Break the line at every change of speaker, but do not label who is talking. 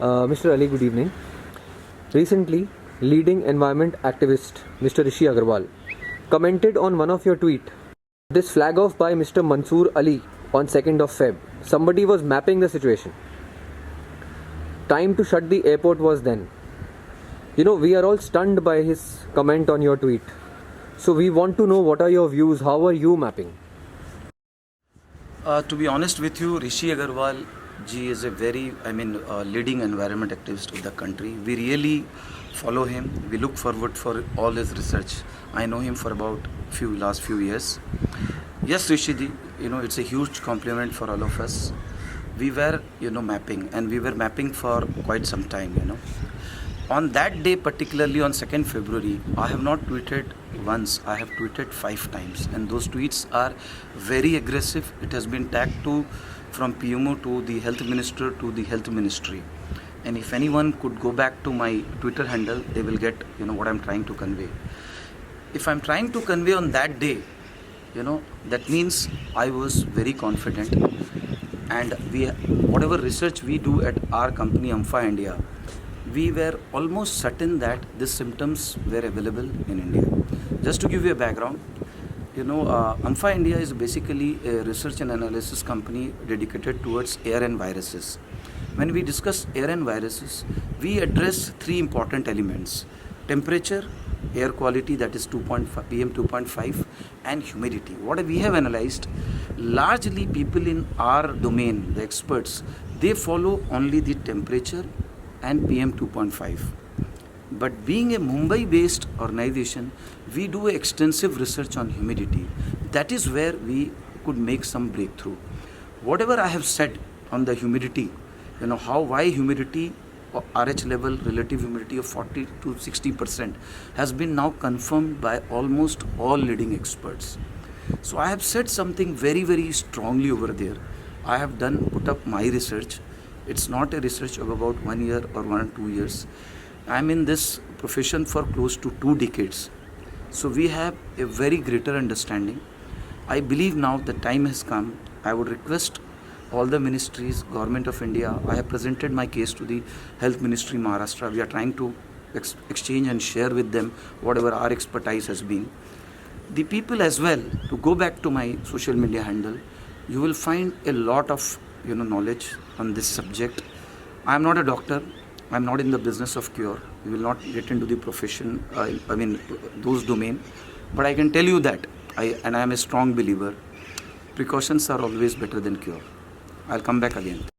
Mr. Ali, good evening. Recently, leading environment activist Mr. Rishi Agarwal commented on one of your tweet. This flag off by Mr. Mansoor Ali on 2nd of Feb. Somebody was mapping the situation. Time to shut the airport was then. We are all stunned by his comment on your tweet. So we want to know what are your views, how are you mapping?
To be honest with you, Rishi Agarwal ji is a very, leading environment activist of the country. We really follow him. We look forward for all his research. I know him for about last few years. Yes, Rishi ji, it's a huge compliment for all of us. We were, mapping, and we were mapping for quite some time. On that day, particularly on 2nd February, I have not tweeted once, I have tweeted 5 times, and those tweets are very aggressive. It has been tagged to from PMO to the Health Minister to the Health Ministry. And if anyone could go back to my Twitter handle, they will get what I'm trying to convey. If I'm trying to convey on that day, that means I was very confident, and whatever research we do at our company Ampha India, we were almost certain that these symptoms were available in India. Just to give you a background, Ampha India is basically a research and analysis company dedicated towards air and viruses. When we discuss air and viruses, we address 3 important elements: temperature, air quality, that is PM 2.5, and humidity. What we have analyzed, largely people in our domain, the experts, they follow only the temperature and PM 2.5. But being a Mumbai-based organization, we do extensive research on humidity. That is where we could make some breakthrough. Whatever I have said on the humidity, why humidity, RH level, relative humidity of 40 to 60% has been now confirmed by almost all leading experts. So I have said something very, very strongly over there. I have put up my research. It's not a research of about 1 year or 1 or 2 years. I'm in this profession for close to 2 decades. So we have a very greater understanding. I believe now the time has come. I would request all the ministries, Government of India. I have presented my case to the Health Ministry Maharashtra. We are trying to exchange and share with them whatever our expertise has been. The people as well, to go back to my social media handle, you will find a lot of knowledge on this subject. I am not a doctor. I am not in the business of cure. We will not get into the profession, those domain. But I can tell you that I am a strong believer. Precautions are always better than cure. I'll come back again.